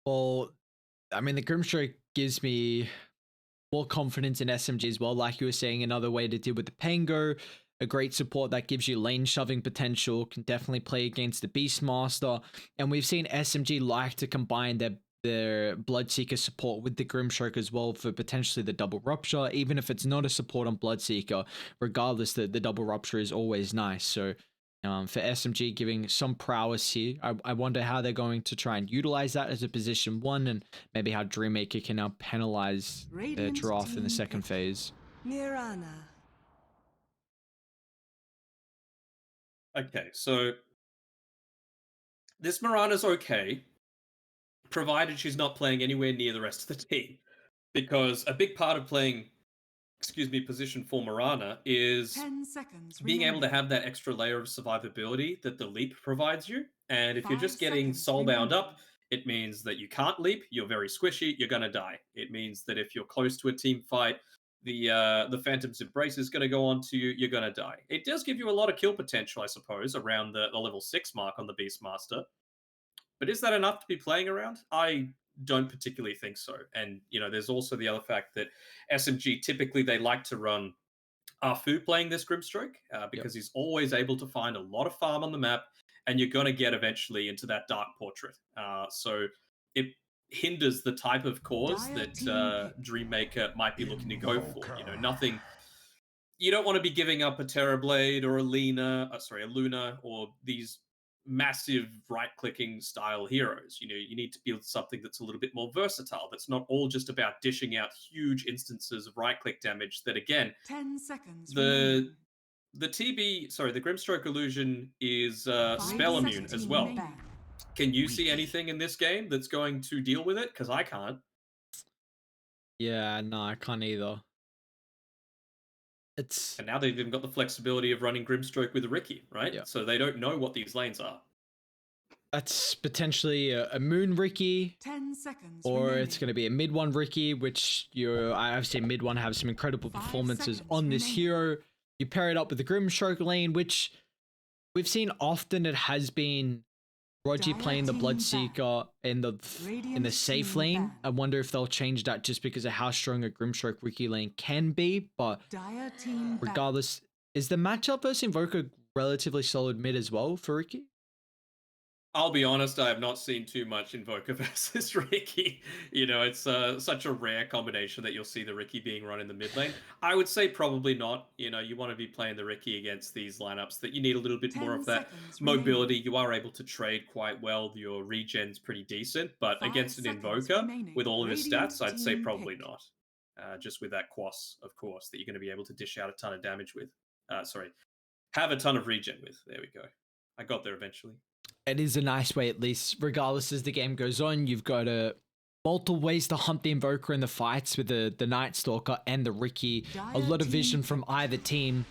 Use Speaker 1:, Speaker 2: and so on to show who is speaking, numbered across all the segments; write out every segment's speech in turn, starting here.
Speaker 1: Well, I mean, the Grimstroke gives me more confidence in SMG as well. Like you were saying, another way to deal with the Pango, a great support that gives you lane shoving potential, can definitely play against the Beastmaster. And we've seen SMG like to combine their Bloodseeker support with the Grimstroke as well for potentially the double rupture, even if it's not a support on Bloodseeker. Regardless, the double rupture is always nice. So for SMG giving some prowess here, I wonder how they're going to try and utilize that as a position one, and maybe how Dreammaker can now penalize the Giraffe in the second phase.
Speaker 2: Mirana.
Speaker 3: Okay, so this Mirana's okay, provided she's not playing anywhere near the rest of the team. Because a big part of playing, position 4 Mirana is
Speaker 2: 10 seconds
Speaker 3: being able to
Speaker 2: remaining.
Speaker 3: have that extra layer of survivability that the leap provides you. And if you're
Speaker 2: 5
Speaker 3: just getting
Speaker 2: seconds
Speaker 3: soulbound
Speaker 2: remaining.
Speaker 3: up, it means that you can't leap, you're very squishy, you're gonna die. It means that if you're close to a team fight, the Phantom's Embrace is gonna go on to you, you're gonna die. It does give you a lot of kill potential, I suppose, around the level 6 mark on the Beastmaster. But is that enough to be playing around? I don't particularly think so. And, there's also the other fact that SMG typically they like to run Arfu playing this Grimstroke because he's always able to find a lot of farm on the map, and you're going to get eventually into that Dark Portrait. So it hinders the type of cause
Speaker 2: Dire
Speaker 3: that
Speaker 2: team pick.
Speaker 3: Dreammaker might be looking to go for. Nothing. You don't want to be giving up a Terrorblade or a Luna, or these massive right-clicking style heroes. You need to build something that's a little bit more versatile. That's not all just about dishing out huge instances of right-click damage. That again,
Speaker 2: 10 seconds
Speaker 3: the
Speaker 2: remaining.
Speaker 3: the Grimstroke illusion is
Speaker 2: 5
Speaker 3: spell immune
Speaker 2: seconds
Speaker 3: as well.
Speaker 2: remaining.
Speaker 3: Can you see anything in this game that's going to deal with it? Because I can't.
Speaker 1: Yeah, no, I can't either. It's
Speaker 3: And now they've even got the flexibility of running Grimstroke with Ricky, right?
Speaker 1: Yeah.
Speaker 3: So they don't know what these lanes are.
Speaker 1: That's potentially a Moon Ricky,
Speaker 2: 10 seconds
Speaker 1: or
Speaker 2: remaining.
Speaker 1: it's going to be a mid one Ricky, which I've seen mid one have some incredible
Speaker 2: 5
Speaker 1: performances
Speaker 2: seconds
Speaker 1: on this
Speaker 2: remaining.
Speaker 1: hero. You pair it up with the Grimstroke lane, which we've seen often. It has been Roger
Speaker 2: Dire
Speaker 1: playing the
Speaker 2: team
Speaker 1: Bloodseeker in the
Speaker 2: Radiant
Speaker 1: safe
Speaker 2: team
Speaker 1: lane.
Speaker 2: back.
Speaker 1: I wonder if they'll change that just because of how strong a Grimstroke Ricky lane can be. But
Speaker 2: Dire team back.
Speaker 1: regardless, is the matchup versus Invoker relatively solid mid as well for Ricky?
Speaker 3: I'll be honest, I have not seen too much Invoker versus Ricky. It's such a rare combination that you'll see the Ricky being run in the mid lane. I would say probably not. You want to be playing the Ricky against these lineups that you need a little bit more
Speaker 2: 10
Speaker 3: of that
Speaker 2: seconds
Speaker 3: mobility.
Speaker 2: remaining.
Speaker 3: You are able to trade quite well. Your regen's pretty decent, but
Speaker 2: 5
Speaker 3: against an
Speaker 2: seconds
Speaker 3: Invoker
Speaker 2: remaining.
Speaker 3: with all of his
Speaker 2: Radiant
Speaker 3: stats, I'd say
Speaker 2: team
Speaker 3: probably
Speaker 2: pick.
Speaker 3: not. Just with that Quas, of course, that you're going to be able to dish out a ton of damage with. Have a ton of regen with. There we go. I got there eventually.
Speaker 1: It is a nice way, at least, regardless as the game goes on. You've got multiple ways to hunt the Invoker in the fights with the Night Stalker and the Ricky. A lot of vision from either team.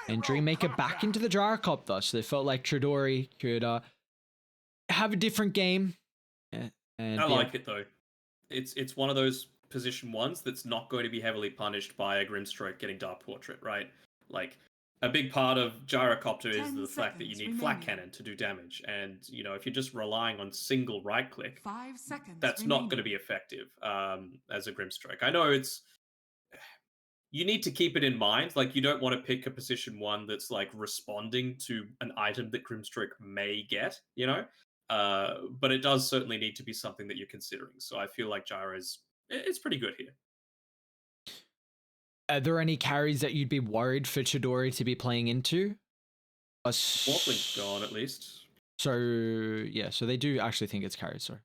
Speaker 1: And Dreammaker back into the Gyrocopter. So they felt like Chidori could have a different game. And
Speaker 3: I like it though. It's one of those position ones that's not going to be heavily punished by a Grimstroke getting Dark Portrait, right? Like a big part of Gyrocopter is
Speaker 2: 10
Speaker 3: the fact that you
Speaker 2: seconds
Speaker 3: need Flak
Speaker 2: remaining.
Speaker 3: Cannon to do damage, and if you're just relying on single right click,
Speaker 2: 5 seconds
Speaker 3: that's
Speaker 2: remaining.
Speaker 3: not going to be effective as a Grimstroke. I know you need to keep it in mind. Like, you don't want to pick a position one that's like responding to an item that Grimstroke may get, but it does certainly need to be something that you're considering. So I feel like it's pretty good here.
Speaker 1: Are there any carries that you'd be worried for Chidori to be playing into?
Speaker 3: Morphling's gone, at least.
Speaker 1: So, yeah, so they do actually think it's carried, sorry.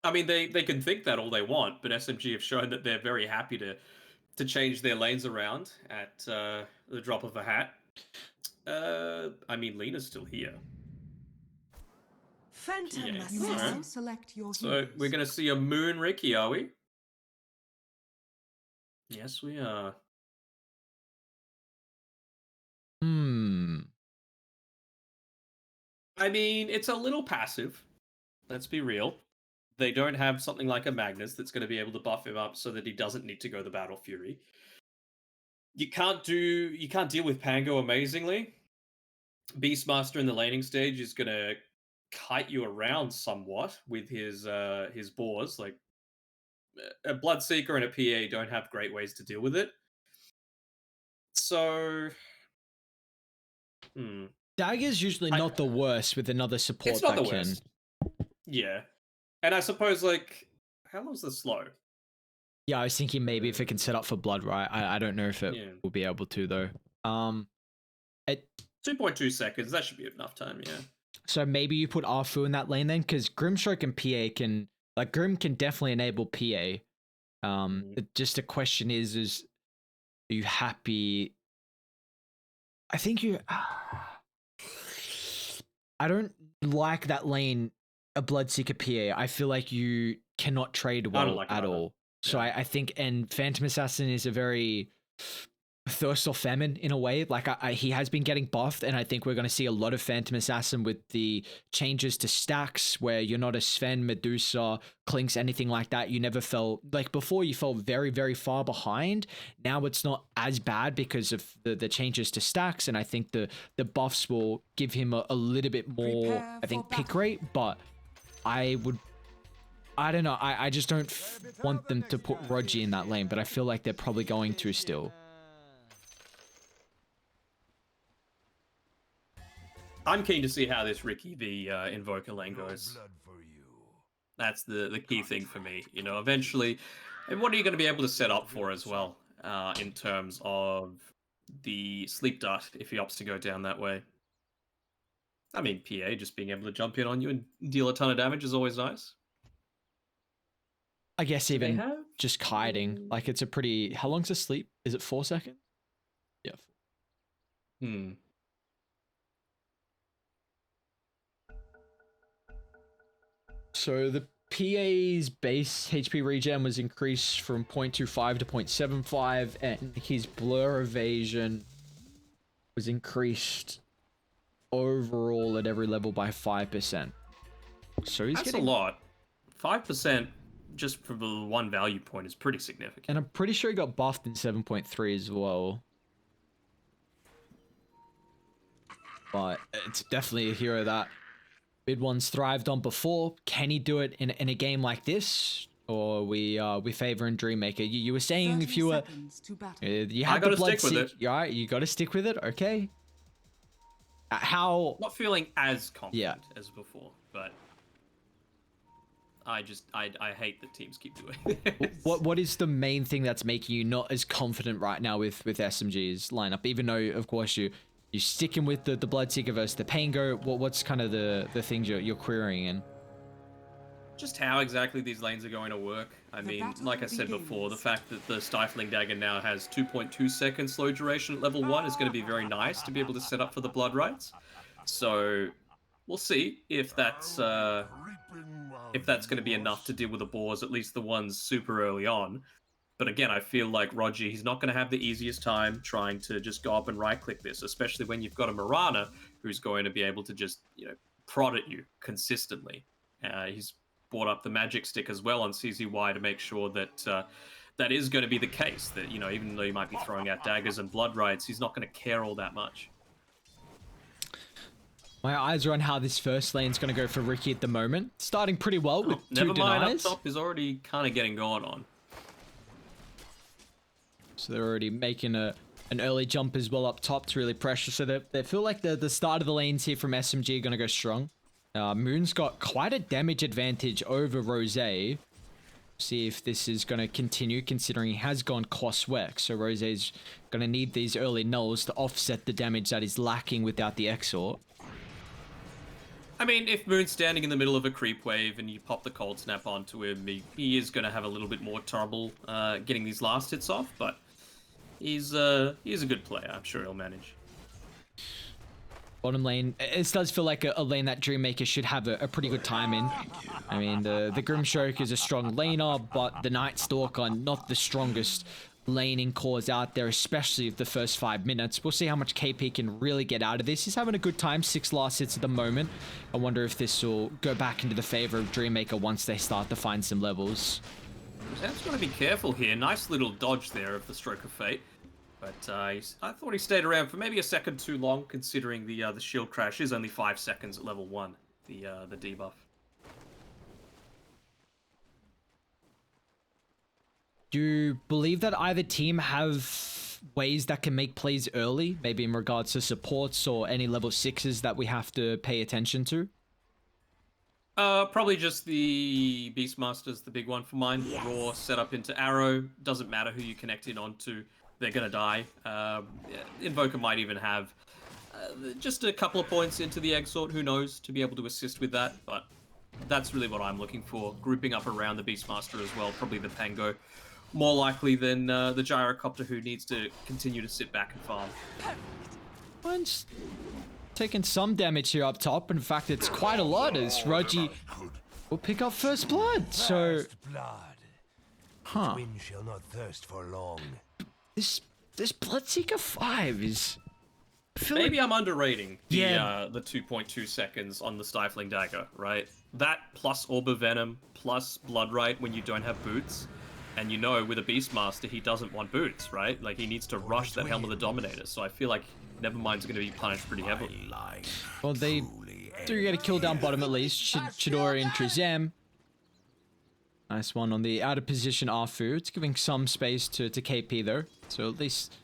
Speaker 3: I mean, they can think that all they want, but SMG have shown that they're very happy to change their lanes around at the drop of a hat. I mean, Lena's still here.
Speaker 2: Phantom
Speaker 3: Yeah.
Speaker 2: you may now select your
Speaker 3: So
Speaker 2: heroes.
Speaker 3: we're going to see a Moon Ricky, are we? Yes, we are. I mean, it's a little passive. Let's be real. They don't have something like a Magnus that's going to be able to buff him up so that he doesn't need to go the Battle Fury. You can't deal with Pango amazingly. Beastmaster in the laning stage is going to kite you around somewhat with his boars. Like a Bloodseeker and a PA don't have great ways to deal with it. So, hmm,
Speaker 1: Dagger's usually
Speaker 3: I,
Speaker 1: not the worst with another support
Speaker 3: it's not
Speaker 1: that
Speaker 3: the
Speaker 1: can.
Speaker 3: worst. Yeah, and I suppose like how long's the slow?
Speaker 1: Yeah, I was thinking maybe if it can set up for blood, right? I don't know if it
Speaker 3: Yeah,
Speaker 1: will be able to though. It
Speaker 3: 2.2 seconds. That should be enough time. Yeah.
Speaker 1: So maybe you put Arfu in that lane then, because Grimstroke and PA can, like, Grim can definitely enable PA. Just the question is are you happy? I think you. I don't like that lane, a Bloodseeker PA. I feel like you cannot trade
Speaker 3: I don't
Speaker 1: well
Speaker 3: like it
Speaker 1: at
Speaker 3: either.
Speaker 1: all. So
Speaker 3: Yeah.
Speaker 1: I think, and Phantom Assassin is a very thirst or famine in a way. Like he has been getting buffed, and I think we're going to see a lot of Phantom Assassin with the changes to stacks where you're not a Sven, Medusa, Clinks, anything like that. You never felt like before, you felt very, very far behind. Now it's not as bad because of the changes to stacks, and I think the buffs will give him a little bit more,
Speaker 2: Prepare
Speaker 1: I think,
Speaker 2: for
Speaker 1: pick
Speaker 2: battle.
Speaker 1: rate. But I don't know. I just don't want them to put Rogi in that lane, but I feel like they're probably going to still.
Speaker 3: I'm keen to see how this Ricky the Invoker lane goes. That's the key thing for me. You know, eventually, and what are you going to be able to set up for as well in terms of the sleep dart if he opts to go down that way? I mean, PA just being able to jump in on you and deal a ton of damage is always nice.
Speaker 1: I guess
Speaker 3: Do they
Speaker 1: even
Speaker 3: have?
Speaker 1: just kiting, like it's a pretty. How long's the sleep? Is it 4 seconds? Yeah.
Speaker 3: Hmm.
Speaker 1: So the PA's base HP regen was increased from 0.25 to 0.75, and his blur evasion was increased overall at every level by 5%. So he's
Speaker 3: That's
Speaker 1: getting
Speaker 3: a lot. 5% just for the one value point is pretty significant.
Speaker 1: And I'm pretty sure he got buffed in 7.3 as well. But it's definitely a hero that mid ones thrived on before. Can he do it in a game like this? Or we favor in Dreammaker? You were saying if you were you
Speaker 3: I
Speaker 1: had the
Speaker 3: gotta
Speaker 1: blood
Speaker 3: stick with it.
Speaker 1: All right, you got to stick with it. Okay. How?
Speaker 3: Not feeling as confident as before, but I hate that teams keep doing this.
Speaker 1: What is the main thing that's making you not as confident right now with SMG's lineup? Even though, of course, you're sticking with the Bloodseeker versus the Pango. What's kind of the things you're querying in?
Speaker 3: Just how exactly these lanes are going to work. I mean, like I said before, the fact that the Stifling Dagger now has 2.2 seconds slow duration at level 1 is going to be very nice to be able to set up for the Blood Rites. So we'll see if that's going to be enough to deal with the boars, at least the ones super early on. But again, I feel like Roger, he's not going to have the easiest time trying to just go up and right-click this, especially when you've got a Mirana who's going to be able to just, prod at you consistently. He's brought up the magic stick as well on CZY to make sure that that is going to be the case. That, even though he might be throwing out daggers and blood rights, he's not going to care all that much.
Speaker 1: My eyes are on how this first lane's going to go for Ricky at the moment. Starting pretty well with
Speaker 3: never
Speaker 1: two
Speaker 3: mind,
Speaker 1: denies.
Speaker 3: up top is already kind of getting going on.
Speaker 1: So they're already making an early jump as well up top to really pressure. So they feel like the start of the lanes here from SMG are going to go strong. Moon's got quite a damage advantage over Rose. See if this is going to continue, considering he has gone Coswex. So Rose's going to need these early nulls to offset the damage that is lacking without the Exort.
Speaker 3: I mean, if Moon's standing in the middle of a creep wave and you pop the Cold Snap onto him, he is going to have a little bit more trouble getting these last hits off, but he's a good player. I'm sure he'll manage.
Speaker 1: Bottom lane, it does feel like a lane that Dreammaker should have a pretty good time in. I mean, the Grimstroke is a strong laner, but the Night Stalker not the strongest laning cores out there, especially the first 5 minutes. We'll see how much KP can really get out of this. He's having a good time, 6 last hits at the moment. I wonder if this will go back into the favor of Dreammaker once they start to find some levels.
Speaker 3: Sam's got to be careful here. Nice little dodge there of the Stroke of Fate. But I thought he stayed around for maybe a second too long, considering the shield crash is only 5 seconds at level 1. the debuff.
Speaker 1: Do you believe that either team have ways that can make plays early, maybe in regards to supports or any level 6s that we have to pay attention to?
Speaker 3: Probably just the Beastmaster's the big one for mine. Yes. Raw set up into Arrow. Doesn't matter who you connect in onto, they're gonna die. Invoker might even have just a couple of points into the Exort, who knows, to be able to assist with that, but that's really what I'm looking for. Grouping up around the Beastmaster as well, probably the Pango. More likely than the Gyrocopter, who needs to continue to sit back and farm.
Speaker 1: Mine's taking some damage here up top. In fact, it's quite a lot as Rogi will pick up first blood. So, huh?
Speaker 4: Wind shall not thirst for long.
Speaker 1: This Bloodseeker 5 is.
Speaker 3: Maybe I'm underrating the 2.2 seconds on the Stifling Dagger, right? That plus Orb of Venom plus Bloodright when you don't have boots. And you know, with a Beastmaster, he doesn't want boots, right? Like, he needs to rush that Helm of the Dominator. So I feel like Nevermind's going to be punished pretty heavily.
Speaker 1: Well, they do get a kill down bottom at least. Chidori and Trizem. Nice one on the out of position Afu. It's giving some space to KP though. So at least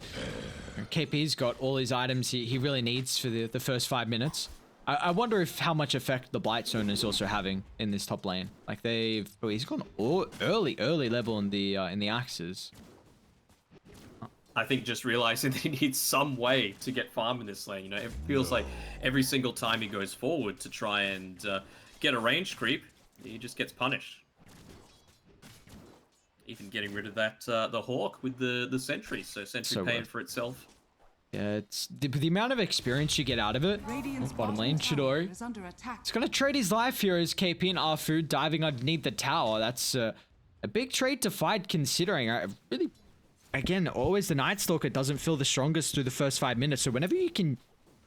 Speaker 1: KP's got all his items he really needs for the first 5 minutes. I wonder if how much effect the Blight Zone is also having in this top lane. Like he's gone early level in the axes.
Speaker 3: I think just realizing that he needs some way to get farm in this lane. You know, it feels like every single time he goes forward to try and get a range creep, he just gets punished. Even getting rid of that the Hawk with the Sentry, so Sentry paying for itself.
Speaker 1: Yeah, it's the amount of experience you get out of it. Bottom lane, Chidori. It's gonna trade his life here as KP and Afu diving underneath the tower. That's a big trade to fight, considering. I really, again, always the Night Stalker doesn't feel the strongest through the first 5 minutes. So whenever you can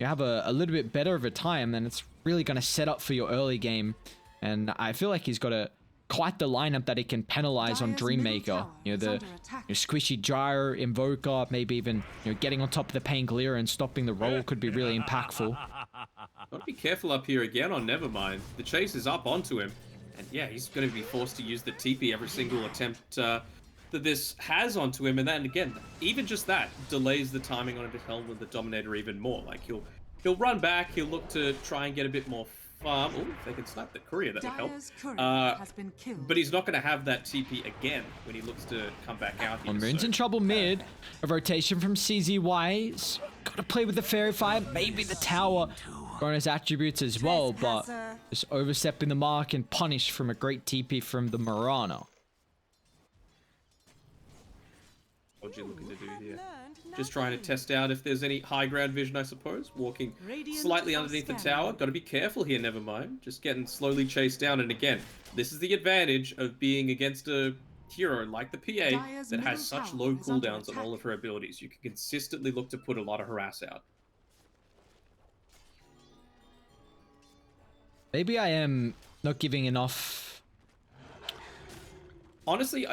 Speaker 1: have a little bit better of a time, then it's really gonna set up for your early game. And I feel like he's got quite the lineup that he can penalize on Dreammaker. You know, the squishy Gyro, Invoker, maybe even getting on top of the Pangolier and stopping the roll could be really impactful.
Speaker 3: Gotta be careful up here again on Nevermind. The chase is up onto him, and yeah, he's going to be forced to use the TP every single attempt that this has onto him, and then again, even just that delays the timing on his Helm with the Dominator even more. Like he'll run back, he'll look to try and get a bit more farm. Oh, if they can snipe the courier, that would help.
Speaker 2: Has been killed.
Speaker 3: But he's not going to have that TP again when he looks to come back out here.
Speaker 1: Moon's in trouble mid. A rotation from CZY. Got to play with the Fairy Fire. Maybe the tower. Growing his attributes as well, but just overstepping the mark and punished from a great TP from the Marana.
Speaker 3: What are you looking to do here? Just trying to test out if there's any high ground vision, I suppose. Walking slightly underneath the tower. Got to be careful here, Nevermind. Just getting slowly chased down. And again, this is the advantage of being against a hero like the PA that has such low cooldowns on all of her abilities. You can consistently look to put a lot of harass out.
Speaker 1: Maybe I am not giving enough.
Speaker 3: Honestly,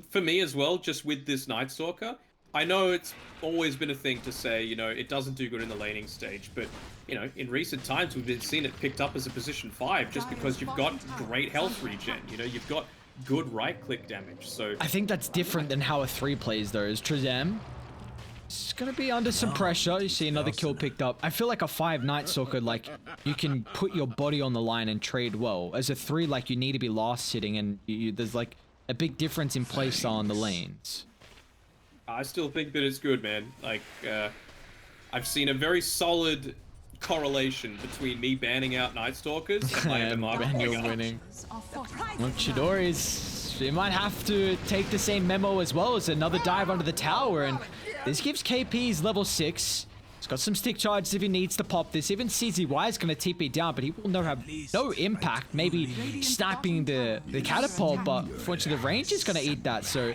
Speaker 3: for me as well, just with this Night Stalker, I know it's always been a thing to say, it doesn't do good in the laning stage, but, in recent times we've been seeing it picked up as a position 5 just because you've got great health regen, you've got good right-click damage, so...
Speaker 1: I think that's different than how a 3 plays, though, is Trizem. It's gonna be under some pressure. You see another kill picked up. I feel like a 5 Night Stalker, like, you can put your body on the line and trade well. As a 3, like, you need to be last sitting, and there's, like, a big difference in playstyle on the lanes.
Speaker 3: I still think that it's good, man. Like, I've seen a very solid correlation between me banning out Night Stalkers and my MMR
Speaker 1: winning. Well, Chidori's... He might have to take the same memo as well as another dive under the tower, and this gives KP's level 6. He's got some stick charges if he needs to pop this. Even CZY is going to TP down, but he will have no impact. Maybe sniping the catapult, but unfortunately the range is going to eat that, so...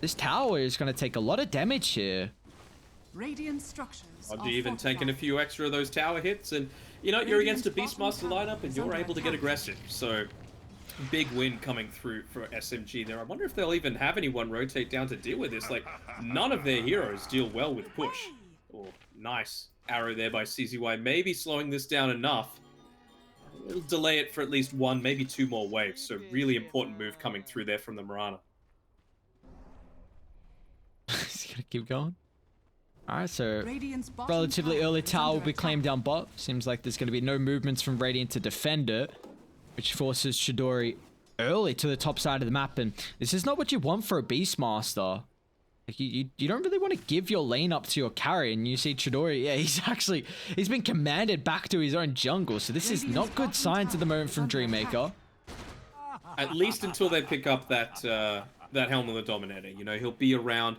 Speaker 1: This tower is going to take a lot of damage here.
Speaker 2: Radiant structures.
Speaker 3: I'll even taking a few extra of those tower hits, and you're against a Beastmaster lineup, and you're able to get aggressive. So, big win coming through for SMG there. I wonder if they'll even have anyone rotate down to deal with this. Like, none of their heroes deal well with push. Oh, nice arrow there by CZY. Maybe slowing this down enough. It'll delay it for at least one, maybe two more waves. So really important move coming through there from the Mirana.
Speaker 1: Is he gonna keep going? Alright, so
Speaker 2: Radiant's bottom
Speaker 1: relatively
Speaker 2: tower
Speaker 1: early
Speaker 2: is
Speaker 1: tower will
Speaker 2: under
Speaker 1: be
Speaker 2: attack.
Speaker 1: claimed down bot. Seems like there's going to be no movements from Radiant to defend it, which forces Chidori early to the top side of the map. And this is not what you want for a Beastmaster. Like you don't really want to give your lane up to your carry. And you see Chidori, yeah, he's been commanded back to his own jungle. So this is not good signs at the moment from Dreammaker.
Speaker 3: At least until they pick up that that Helm of the Dominator. You know, he'll be around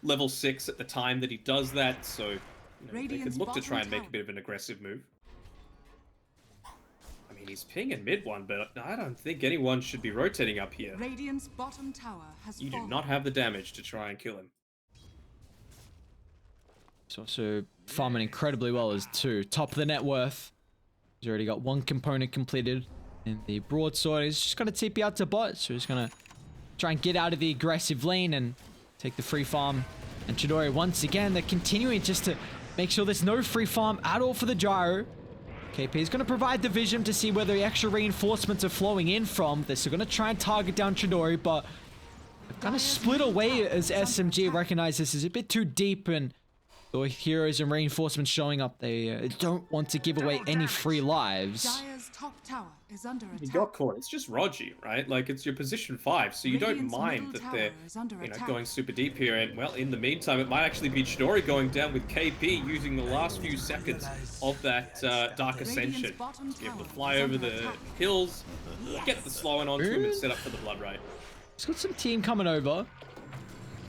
Speaker 3: level 6 at the time that he does that, so they could look to try and make a bit of an aggressive move. I mean, he's pinging mid one, but I don't think anyone should be rotating up here.
Speaker 2: Radiant's bottom tower has
Speaker 3: You do
Speaker 2: fallen.
Speaker 3: not have the damage to try and kill him.
Speaker 1: He's also farming incredibly well as 2. Top of the net worth. He's already got 1 component completed in the broadsword. He's just going to TP out to bot, so he's going to try and get out of the aggressive lane and take the free farm. And Chidori, once again, they're continuing just to make sure there's no free farm at all for the gyro. KP is going to provide the vision to see where the extra reinforcements are flowing in from. They're still going to try and target down Chidori, but they've kind of split away as SMG recognize this is a bit too deep, and the heroes and reinforcements showing up, they don't want to give away any free lives.
Speaker 2: Dire's top tower is under
Speaker 3: You
Speaker 2: attack.
Speaker 3: got caught. It's just Rogi, right? Like, it's your position 5, so you don't
Speaker 2: Radiant's
Speaker 3: mind
Speaker 2: middle
Speaker 3: that they're,
Speaker 2: tower is under attack.
Speaker 3: going super deep here. And, well, in the meantime, it might actually be Chidori going down with KP using the last few seconds of that Dark Ascension.
Speaker 2: bottom
Speaker 3: To be able to
Speaker 2: tower
Speaker 3: fly
Speaker 2: is
Speaker 3: over
Speaker 2: under
Speaker 3: the
Speaker 2: attack.
Speaker 3: hills, get the slow onto him, and set up for the Blood Right.
Speaker 1: He's got some team coming over.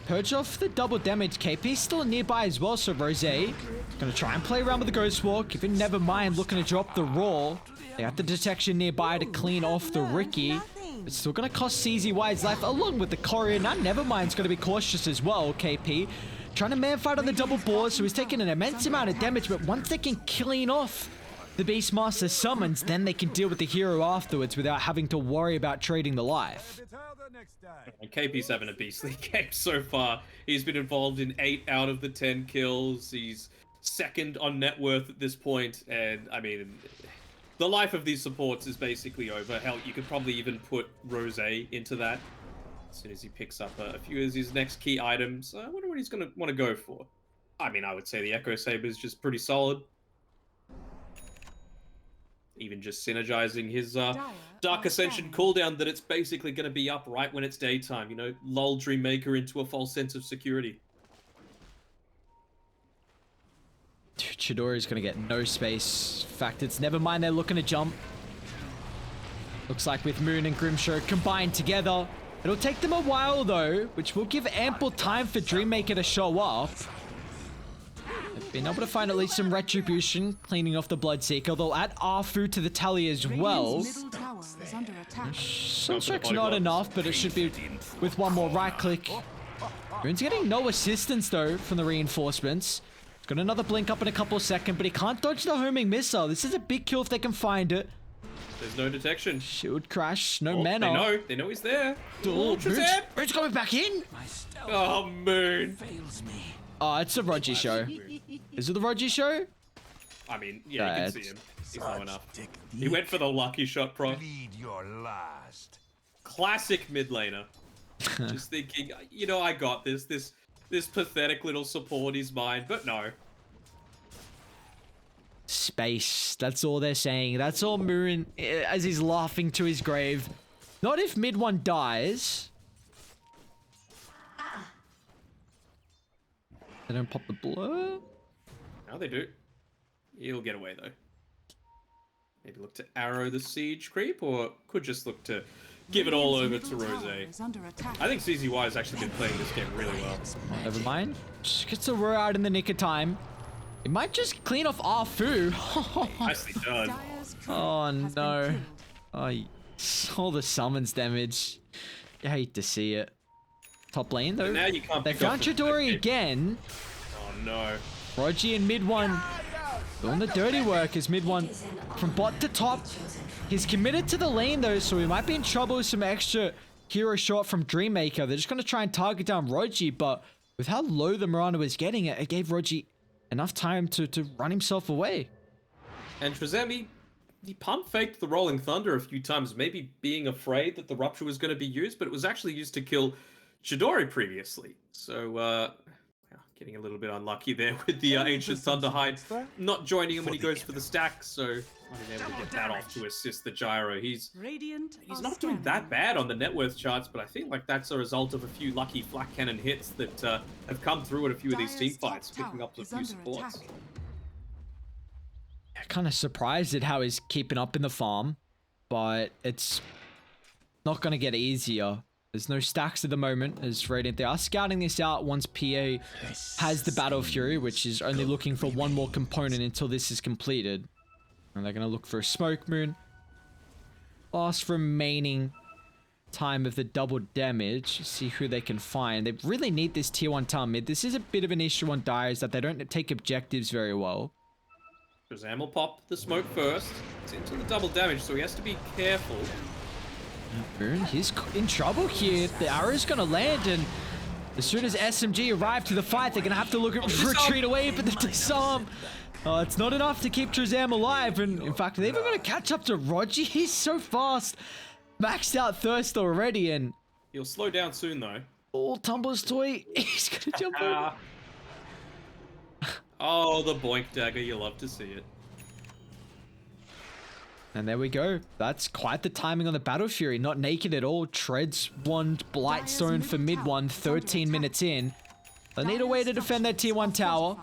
Speaker 1: Purge off the double damage. KP's still nearby as well, so Rose gonna try and play around with the Ghost Walk. Even never mind looking to drop the Raw. They got the detection nearby to clean off the Ricky. It's still gonna cost CZY's life along with the Courier. Now Nevermind's gonna be cautious as well, KP. Trying to man fight on the double board, so he's taking an immense amount of damage, but once they can clean off the Beastmaster summons, then they can deal with the hero afterwards without having to worry about trading the life.
Speaker 3: And KP's having a beastly game so far. He's been involved in 8 out of the 10 kills. He's second on net worth at this point, and I mean, the life of these supports is basically over. Hell, you could probably even put Rose into that as soon as he picks up a few of his next key items. I wonder what he's going to want to go for. I mean, I would say the Echo Saber is just pretty solid. Even just synergizing his Dark Ascension cooldown, that it's basically going to be up right when it's daytime. You know, lull Dreammaker into a false sense of security.
Speaker 1: Chidori's gonna get no space. In fact, it's Nevermind they're looking to jump. Looks like with Moon and Grimshaw combined together, it'll take them a while though, which will give ample time for Dreammaker to show up. They've been able to find at least some retribution, cleaning off the Bloodseeker. They'll add Arfu to the tally as well.
Speaker 2: Radiant's middle tower is under attack.
Speaker 1: Sunstruck's not enough, but it should be with one more right click. Moon's getting no assistance though from the reinforcements. Got another blink up in a couple of seconds, but he can't dodge the homing missile. This is a big kill if they can find it.
Speaker 3: There's no detection.
Speaker 1: Shield crash, no
Speaker 3: Oh,
Speaker 1: mana.
Speaker 3: They know he's there.
Speaker 1: Oh,
Speaker 3: Shazam!
Speaker 1: Moon's coming back in.
Speaker 3: Oh, Moon.
Speaker 1: Oh, it's a Rogi show. Is it the Rogi show?
Speaker 3: I mean, yeah, you can see him. He's low enough. He went for the lucky shot, pro.
Speaker 4: Bleed your last.
Speaker 3: Classic mid laner. Just thinking, you know, I got this. This pathetic little support is mine, but no.
Speaker 1: Space. That's all they're saying. That's all Moon as he's laughing to his grave. Not if mid one dies. They don't pop the blur.
Speaker 3: Now they do. He'll get away though. Maybe look to arrow the siege creep, or could just look to give it all over to Rose. I think CZY has actually been playing this game really well.
Speaker 1: Never mind. Just gets the roar out in the nick of time. It might just clean off Arfu.
Speaker 3: Nicely done.
Speaker 2: Dire's turret
Speaker 1: Oh
Speaker 2: has been
Speaker 1: no.
Speaker 2: killed.
Speaker 1: Oh, all the summons damage. You hate to see it. Top lane though.
Speaker 3: Now you can't
Speaker 1: They
Speaker 3: pick off
Speaker 1: found
Speaker 3: the-
Speaker 1: Chidori
Speaker 3: okay.
Speaker 1: again.
Speaker 3: Oh no.
Speaker 1: Rogi in mid one doing the dirty work as mid one from bot to top. He's committed to the lane though, so we might be in trouble with some extra hero shot from Dreammaker. They're just going to try and target down Rogi, but with how low the Miranda was getting it gave Rogi enough time to run himself away.
Speaker 3: And Trezemi, he pump faked the Rolling Thunder a few times, maybe being afraid that the Rupture was going to be used, but it was actually used to kill Chidori previously. So, getting a little bit unlucky there with the Ancient Thunderhide not joining him when he goes for the stack, so not being able to get that off to assist the Gyro. He's not doing that bad on the net worth charts, but I feel like that's a result of a few lucky flak cannon hits that have come through at a few of these team fights, picking up a few supports.
Speaker 1: Kind of surprised at how he's keeping up in the farm, but it's not going to get easier. There's no stacks at the moment, as Radiant, they are scouting this out once PA has the Battle Fury, which is only looking for one more component until this is completed. And they're going to look for a Smoke Moon. Last remaining time of the double damage. See who they can find. They really need this tier 1 tower mid. This is a bit of an issue on Dire, is that they don't take objectives very well.
Speaker 3: Shazam will pop the smoke first. It's into the double damage, so he has to be careful.
Speaker 1: Boone, he's in trouble here. The arrow's gonna land, and as soon as SMG arrive to the fight, they're gonna have to look at retreat away, but the disarm. It's not enough to keep Shazam alive, and in fact, they're even gonna catch up to Roger. He's so fast. Maxed out thirst already, and
Speaker 3: he'll slow down soon, though.
Speaker 1: Oh, Tumbler's toy. He's gonna jump over.
Speaker 3: Oh, the Boink Dagger. You love to see it.
Speaker 1: And there we go. That's quite the timing on the Battle Fury. Not naked at all. Treads Wand, Blightstone for mid one, 13 minutes in. They need a way to defend their tier 1 tower.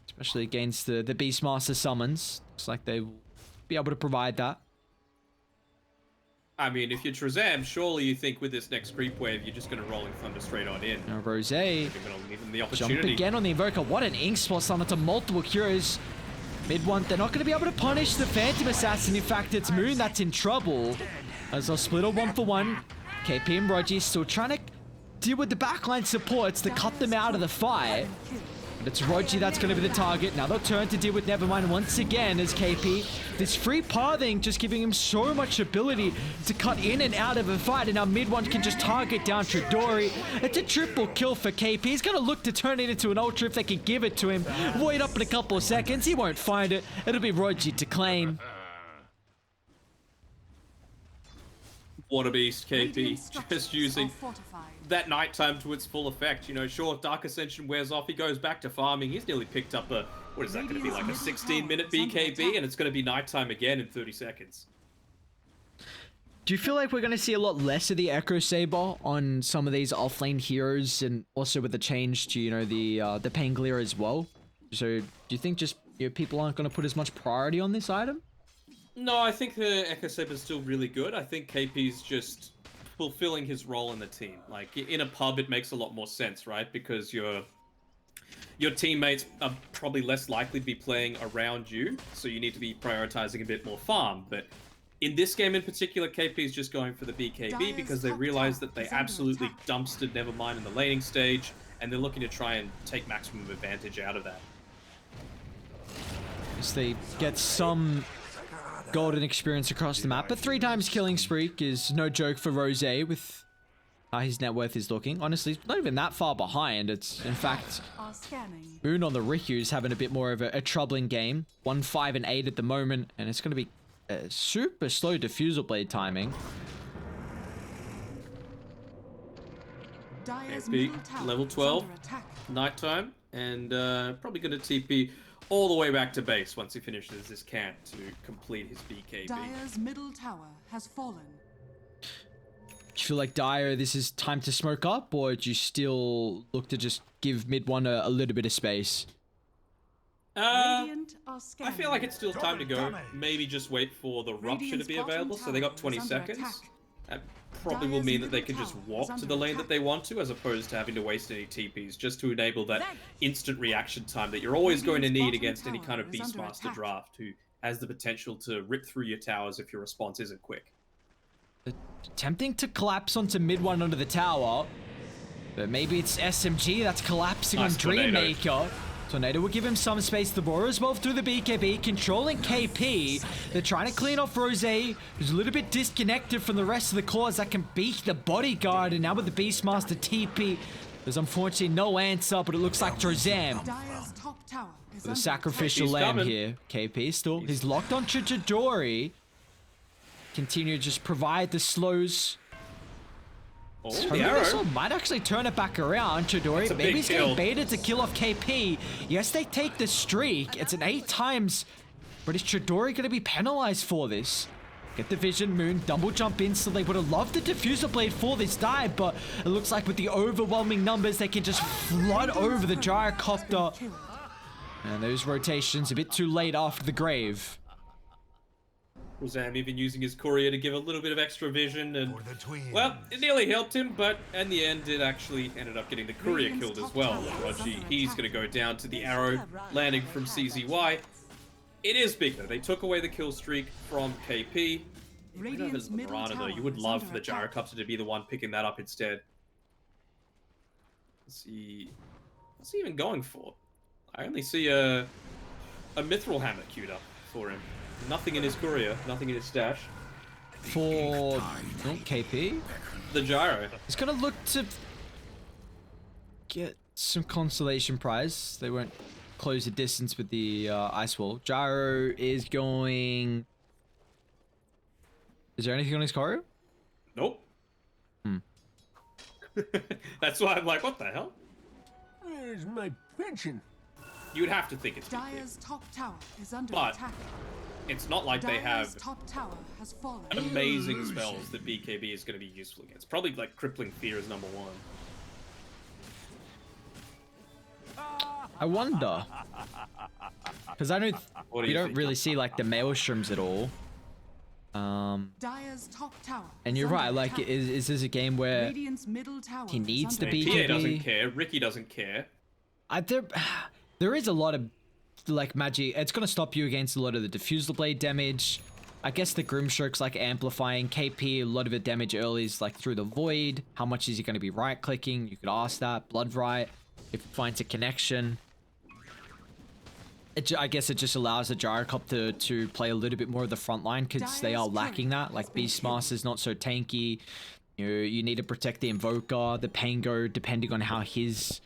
Speaker 1: Especially against the Beastmaster summons. Looks like they will be able to provide that.
Speaker 3: I mean, if you're Shazam, surely you think with this next creep wave, you're just going to Rolling Thunder straight on in.
Speaker 1: Now Rose.
Speaker 3: You're going to leave them the opportunity.
Speaker 1: Jump again on the Invoker. What an ink spot summon to multiple cures. Mid one, they're not going to be able to punish the Phantom Assassin. In fact, it's Moon that's in trouble. As they'll split a 1-for-1. KP and Roger still trying to deal with the backline supports to cut them out of the fight. But it's Roger that's going to be the target. Now they'll turn to deal with Nevermind once again as KP. This free pathing just giving him so much ability to cut in and out of a fight. And now mid one can just target down Chidori. It's a triple kill for KP. He's going to look to turn it into an ultra if they can give it to him. Wait up in a couple of seconds. He won't find it. It'll be Roger to claim.
Speaker 3: What a beast, KP. Just using that nighttime to its full effect. You know, sure, Dark Ascension wears off, he goes back to farming. He's nearly picked up a, what is that going to be, like a 16-minute BKB, and it's going to be nighttime again in 30 seconds.
Speaker 1: Do you feel like we're going to see a lot less of the Echo Saber on some of these offlane heroes, and also with the change to, you know, the Pangolier as well? So do you think just, you know, people aren't going to put as much priority on this item?
Speaker 3: No, I think the Echo Saber is still really good. I think KP's just fulfilling his role in the team. Like, in a pub, it makes a lot more sense, right? Because your teammates are probably less likely to be playing around you, so you need to be prioritizing a bit more farm. But in this game in particular, KP is just going for the BKB because they realize that they absolutely dumpstered Nevermind in the laning stage, and they're looking to try and take maximum advantage out of that.
Speaker 1: As they get some golden experience across the map, but 3 times killing streak is no joke for Rose with how his net worth is looking. Honestly, it's not even that far behind. It's, in fact, Boone on the Riku's having a bit more of a troubling game. 1, 5, and 8 at the moment, and it's going to be super slow diffusal blade timing.
Speaker 3: KP, level 12, nighttime, and probably going to TP all the way back to base once he finishes this camp to complete his BKB.
Speaker 2: Dire's middle tower has fallen.
Speaker 1: Do you feel like Dire, this is time to smoke up, or do you still look to just give mid one a little bit of space?
Speaker 3: I feel like it's still time to go. Maybe just wait for the Rupture to be available. So they got 20 seconds. That probably will mean that they can just walk to the lane that they want to, as opposed to having to waste any TPs, just to enable that instant reaction time that you're always going to need against any kind of Beastmaster draft who has the potential to rip through your towers if your response isn't quick.
Speaker 1: Attempting to collapse onto mid one under the tower, but maybe it's SMG that's collapsing on Dreammaker. Tornado will give him some space. The Boar as well through the BKB, controlling KP. They're trying to clean off Rose, who's a little bit disconnected from the rest of the cores that can beat the bodyguard. And now with the Beastmaster TP, there's unfortunately no answer, but it looks like Shazam.
Speaker 2: Dire's top tower is
Speaker 1: The
Speaker 2: under
Speaker 1: sacrificial
Speaker 3: He's
Speaker 1: lamb
Speaker 3: coming.
Speaker 1: here. KP still. He's locked on Chidori. Continue to just provide the slows.
Speaker 3: Oh,
Speaker 1: So
Speaker 3: the
Speaker 1: this
Speaker 3: arrow.
Speaker 1: one might actually turn it back around. Chidori,
Speaker 3: That's a
Speaker 1: maybe
Speaker 3: big
Speaker 1: he's getting
Speaker 3: kill.
Speaker 1: baited to kill off KP. Yes, they take the streak. It's an 8 times. But is Chidori going to be penalized for this? Get the vision, Moon, double jump instantly. Would have loved the diffuser blade for this dive, but it looks like with the overwhelming numbers, they can just flood over the gyrocopter.
Speaker 2: killed.
Speaker 1: And those rotations a bit too late after the grave.
Speaker 3: Rosam even using his courier to give a little bit of extra vision, and
Speaker 4: For the twins.
Speaker 3: well, it nearly helped him, but in the end, it actually ended up getting the courier
Speaker 2: Radiant's
Speaker 3: killed as
Speaker 2: top
Speaker 3: well.
Speaker 2: tower is
Speaker 3: Raji,
Speaker 2: under
Speaker 3: he's
Speaker 2: attack.
Speaker 3: going to go down to the arrow, landing from CZY. It is big though. They took away the kill streak from KP.
Speaker 2: Radiant's
Speaker 3: The
Speaker 2: middle
Speaker 3: Mirana, though,
Speaker 2: tower
Speaker 3: you would
Speaker 2: is
Speaker 3: love
Speaker 2: under
Speaker 3: for the
Speaker 2: attack.
Speaker 3: gyrocopter to be the one picking that up instead. Let's see, what's he even going for? I only see a mithril hammer queued up for him. Nothing in his courier, nothing in his stash.
Speaker 1: For KP,
Speaker 3: The gyro.
Speaker 1: he's going to look to get some consolation prize. They won't close the distance with the ice wall. Gyro is going... Is there anything on his choreo?
Speaker 3: Nope. That's why I'm like, what the hell?
Speaker 4: Where's my pension?
Speaker 3: You would have to think it's BKB.
Speaker 2: Dire's top tower is under
Speaker 3: But
Speaker 2: attack.
Speaker 3: It's not like they
Speaker 2: Dire's
Speaker 3: have
Speaker 2: top tower has fallen.
Speaker 3: amazing spells that BKB is going to be useful against. Probably like Crippling Fear is number one.
Speaker 1: I wonder. Because I don't...
Speaker 3: What do
Speaker 1: We
Speaker 3: you
Speaker 1: don't
Speaker 3: think?
Speaker 1: really see like the maelstroms at all.
Speaker 2: Dire's top tower.
Speaker 1: And
Speaker 2: is
Speaker 1: you're
Speaker 2: under
Speaker 1: right, like,
Speaker 2: attack.
Speaker 1: is this a game where
Speaker 2: Radiant's middle tower
Speaker 1: he
Speaker 2: is
Speaker 1: needs to
Speaker 2: under
Speaker 1: be
Speaker 2: attack.
Speaker 3: PA doesn't
Speaker 1: BKB?
Speaker 3: care. Ricky doesn't care.
Speaker 1: there is a lot of like magic. It's gonna stop you against a lot of the diffusal blade damage. I guess the Grimstroke's like amplifying KP. A lot of the damage early is like through the void. How much is he gonna be right clicking? You could ask that. Blood right if it finds a connection. I guess it just allows the gyrocopter to play a little bit more of the front line because they are
Speaker 2: Dire's
Speaker 1: lacking
Speaker 2: turret
Speaker 1: that. Like
Speaker 2: has been
Speaker 1: Beastmaster's not so tanky. You need to protect the Invoker. The Pango, depending on how his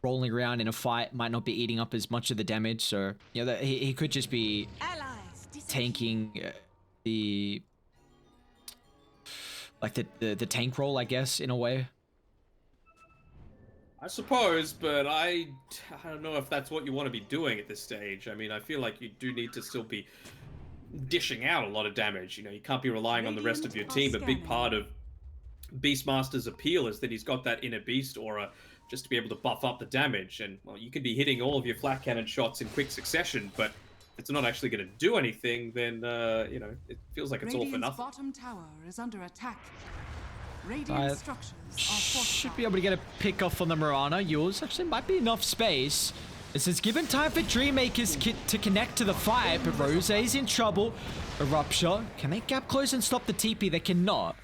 Speaker 1: rolling around in a fight, might not be eating up as much of the damage. So, he could just be tanking the tank role, I guess, in a way.
Speaker 3: I suppose, but I don't know if that's what you want to be doing at this stage. I mean, I feel like you do need to still be dishing out a lot of damage. You know, you can't be relying on the rest of your team. A big part of Beastmaster's appeal is that he's got that inner beast aura just to be able to buff up the damage. And, well, you could be hitting all of your flat cannon shots in quick succession, but if it's not actually going to do anything, then, it feels like it's all for
Speaker 2: Radiant's
Speaker 3: nothing.
Speaker 2: bottom tower is under attack. Radiant structures are
Speaker 1: Should
Speaker 2: fortified.
Speaker 1: be able to get a pick off on the Mirana. Yours actually might be enough space. It says given time for Dreammaker's kit to connect to the fight, but Rose is in trouble. Eruption. Can they gap close and stop the TP? They cannot.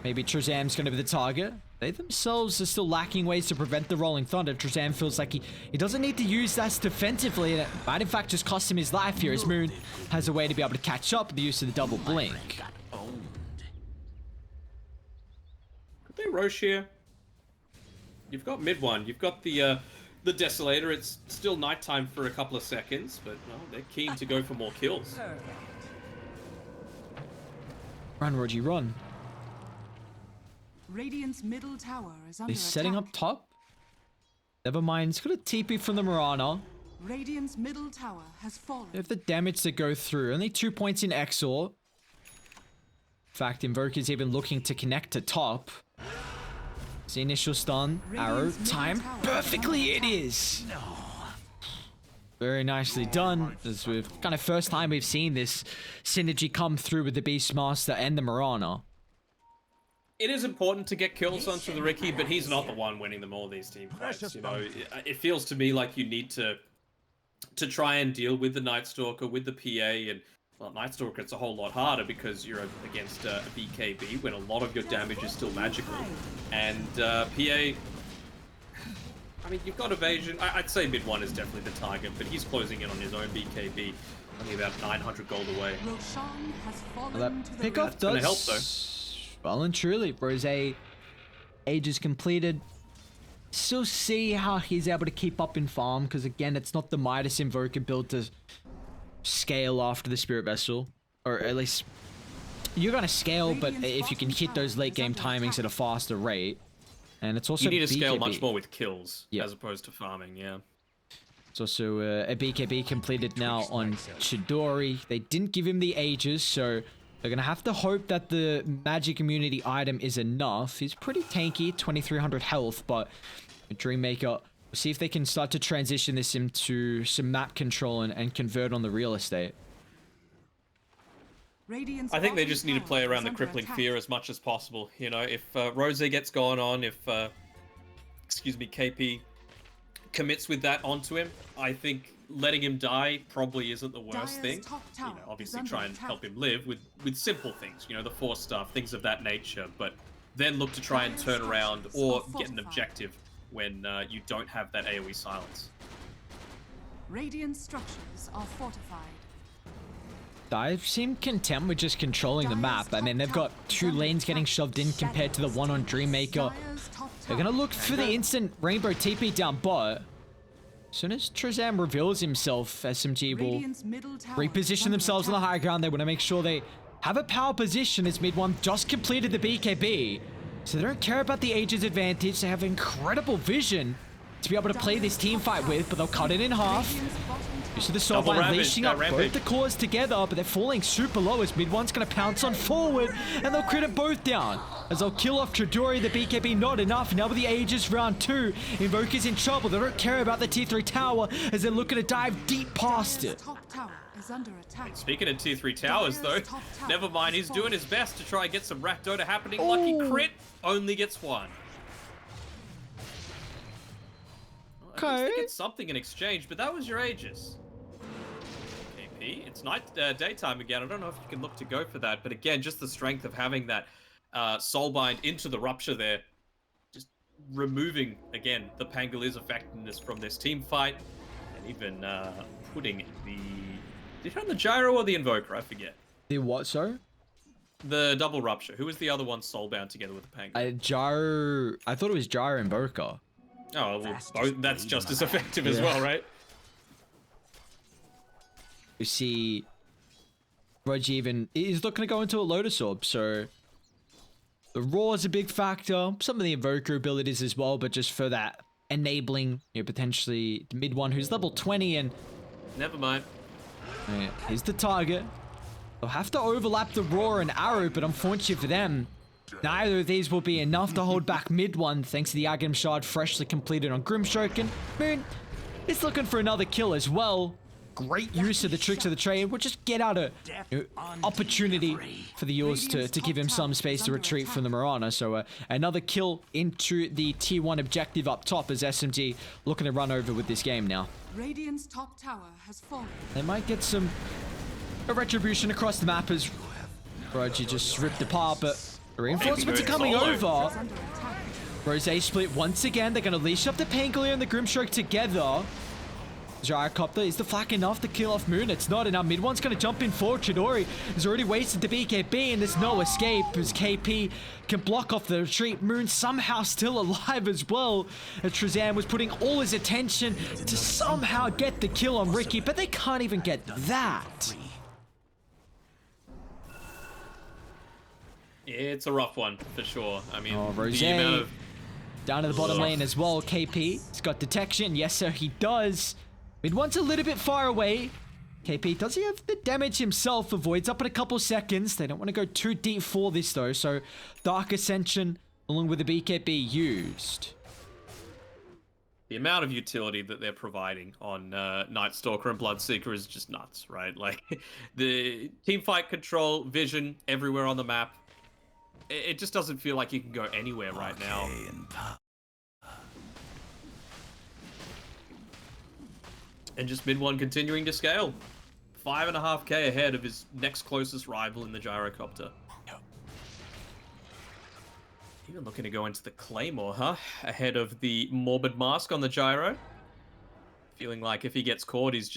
Speaker 1: Maybe Trezam's going to be the target. They themselves are still lacking ways to prevent the Rolling Thunder. Trezam feels like he doesn't need to use that defensively, and it might in fact just cost him his life here as Moon has a way to be able to catch up with the use of the double blink.
Speaker 3: Could they Roche here? You've got mid one. You've got the Desolator. It's still nighttime for a couple of seconds, but no, they're keen to go for more kills.
Speaker 1: Run, Rogie, run.
Speaker 2: Radiant's middle tower is under
Speaker 1: They're setting
Speaker 2: attack.
Speaker 1: up top. Never mind. It's got a TP from the Mirana.
Speaker 2: Radiant's middle tower has fallen.
Speaker 1: They have the damage to go through. Only 2 points in Exor. In fact, Invoker's even looking to connect to top. It's the initial stun. Arrow.
Speaker 2: Radiant's middle
Speaker 1: Time.
Speaker 2: tower is
Speaker 1: Perfectly
Speaker 2: under
Speaker 1: it is. Very nicely done. This is kind of first time we've seen this synergy come through with the Beastmaster and the Mirana.
Speaker 3: It is important to get kills onto the Ricky, but he's not the one winning them all these team fights. You know, it feels to me like you need to try and deal with the Night Stalker, with the PA, and well, Night Stalker it's a whole lot harder because you're against a BKB when a lot of your damage is still magical, and PA. I mean, you've got evasion. I'd say mid one is definitely the target, but he's closing in on his own BKB, only about 900 gold away.
Speaker 2: Roshan has fallen
Speaker 1: Well,
Speaker 2: to
Speaker 1: that
Speaker 2: the
Speaker 1: pickoff
Speaker 2: right.
Speaker 3: gonna
Speaker 1: does
Speaker 3: help, though.
Speaker 1: well and truly. Rose age is completed. still see how he's able to keep up in farm, because again, it's not the Midas Invoker build to scale after the Spirit Vessel, or at least you're gonna scale, but if you can hit those late game timings at a faster rate, and it's also
Speaker 3: you need to
Speaker 1: BKB.
Speaker 3: scale much more with kills
Speaker 1: Yeah.
Speaker 3: as opposed to farming. Yeah.
Speaker 1: It's also a BKB completed now on Chidori. They didn't give him the ages, so they're gonna have to hope that the magic immunity item is enough. He's pretty tanky, 2300 health, but Dreammaker, we'll see if they can start to transition this into some map control and convert on the real estate.
Speaker 3: I think they just need to play around the crippling fear as much as possible. You know, if Rose gets going on, if excuse me, KP commits with that onto him, I think letting him die probably isn't the worst thing. You know, obviously try and help him live with simple things, you know, the force stuff, things of that nature, but then look to try and turn around or get an objective when you don't have that AoE silence.
Speaker 2: Radiant structures are fortified.
Speaker 1: I seem content with just controlling the map. I mean, they've got 2 lanes getting shoved in compared to the one on Dreammaker. They're gonna look for the instant Rainbow TP down bot. As soon as Trezam reveals himself, SMG will reposition themselves on the high ground. They want to make sure they have a power position as mid one just completed the BKB. So they don't care about the ages advantage. They have incredible vision to be able to play this team fight with, but they'll cut it in half. Use of the Soulbind leashing up both the cores together, but they're falling super low as mid one's going to pounce on forward, and they'll crit it both down. As they'll kill off Chidori, the BKB not enough. Now with the Aegis round 2, Invoker's in trouble. They don't care about the Tier 3 tower as they're looking to dive deep past it.
Speaker 3: Speaking of Tier 3 towers though, never mind, he's doing his best to try and get some Rakdota happening. Lucky crit, only gets 1. Well, at least they get something in exchange, but that was your Aegis. KP, it's daytime again. I don't know if you can look to go for that, but again, just the strength of having that Soulbind into the Rupture there, just removing, again, the Pangoliers' effectiveness from this team fight, and even putting the... Did you have the Gyro or the Invoker? I forget.
Speaker 1: The what, sorry?
Speaker 3: The double Rupture. Who was the other one soulbound together with the Pangolier?
Speaker 1: Gyro... I thought it was Gyro Invoker.
Speaker 3: Oh, well, that's just as effective as well, right?
Speaker 1: You see... Roger even is looking to go into a Lotus Orb, so... The Raw is a big factor. Some of the Invoker abilities as well, but just for that enabling, you know, potentially the mid one who's level 20 and...
Speaker 3: Never mind.
Speaker 1: Yeah, here's the target. They'll have to overlap the Raw and Arrow, but unfortunately for them, neither of these will be enough to hold back mid one thanks to the Aghanim Shard freshly completed on Grimstroke, and Moon is looking for another kill as well. Great use of the tricks of the trade. We'll just get out a opportunity for the Yours to give him some space to retreat from the Mirana. So another kill into the Tier 1 objective up top as SMG looking to run over with this game now.
Speaker 2: Radiant's top tower has fallen.
Speaker 1: They might get a retribution across the map as Roger just ripped apart, but reinforcements are coming over. Rose split once again. They're going to leash up the Pangolier and the Grimstroke together. Gyrocopter, is the flak enough to kill off Moon? It's not enough. Mid one's going to jump in for Chidori. He's already wasted the BKB and there's no escape as KP can block off the retreat. Moon somehow still alive as well. As Trezam was putting all his attention to somehow get the kill on Ricky, but they can't even get that.
Speaker 3: It's a rough one for sure. I mean,
Speaker 1: Rose
Speaker 3: the amount of...
Speaker 1: down to the bottom lane as well. KP, he's got detection. Yes, sir, he does. Mid one's a little bit far away. KP, does he have the damage himself? Avoids up in a couple seconds. They don't want to go too deep for this though. So Dark Ascension along with the BKB used.
Speaker 3: The amount of utility that they're providing on Night Stalker and Bloodseeker is just nuts, right? Like the team fight control, vision everywhere on the map. It just doesn't feel like you can go anywhere right now. And just mid one continuing to scale. 5.5k ahead of his next closest rival in the Gyrocopter. Even looking to go into the Claymore, huh? Ahead of the Morbid Mask on the Gyro. Feeling like if he gets caught, he's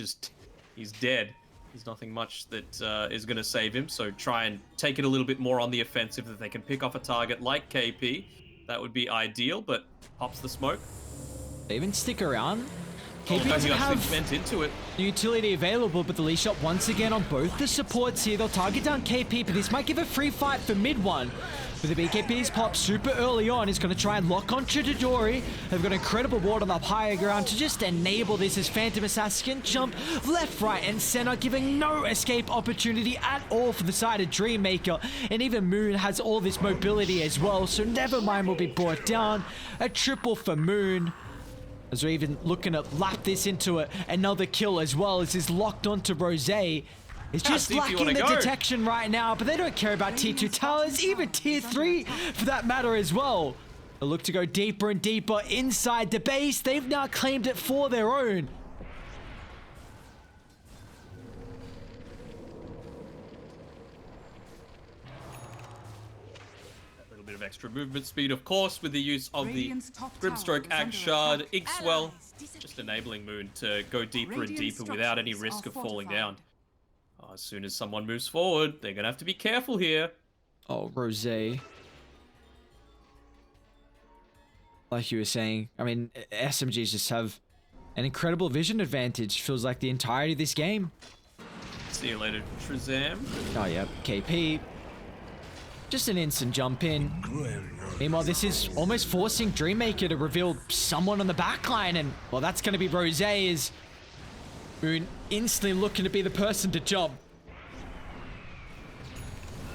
Speaker 3: dead. There's nothing much that is going to save him, so try and take it a little bit more on the offensive that they can pick off a target like KP. That would be ideal, but pops the smoke.
Speaker 1: They even stick around.
Speaker 3: Oh,
Speaker 1: KP doesn't
Speaker 3: he actually
Speaker 1: have
Speaker 3: went into it.
Speaker 1: the utility available, but the leash up once again on both the supports here. They'll target down KP, but this might give a free fight for mid one. But the BKBs pop super early on. He's going to try and lock on Chidori. They've got incredible ward up higher ground to just enable this as Phantom Assassin can jump left, right, and center, giving no escape opportunity at all for the side of Dreammaker. And even Moon has all this mobility as well, so Nevermind will be brought down. A triple for Moon. As we're even looking to lap this into another kill as well, as he's locked onto Rose. It's just lacking the detection right now, but they don't care about tier 2 towers, even tier 3 for that matter as well. They look to go deeper and deeper inside the base. They've now claimed it for their own.
Speaker 3: A little bit of extra movement speed, of course, with the use of
Speaker 2: Radiant's
Speaker 3: the
Speaker 2: top tower
Speaker 3: Grimstroke
Speaker 2: is
Speaker 3: Axe
Speaker 2: under
Speaker 3: Shard,
Speaker 2: attack.
Speaker 3: Inkswell, just enabling Moon to go deeper and
Speaker 2: Radiant
Speaker 3: deeper without any
Speaker 2: structures
Speaker 3: risk
Speaker 2: are
Speaker 3: of falling
Speaker 2: fortified.
Speaker 3: down. As soon as someone moves forward, they're going to have to be careful here.
Speaker 1: Oh, Rose. Like you were saying, I mean, SMGs just have an incredible vision advantage. Feels like the entirety of this game.
Speaker 3: See you later, Shazam.
Speaker 1: Oh, yeah, KP. Just an instant jump in. Meanwhile, this is almost forcing Dreammaker to reveal someone on the backline, and, well, that's going to be Rose, as Moon instantly looking to be the person to jump.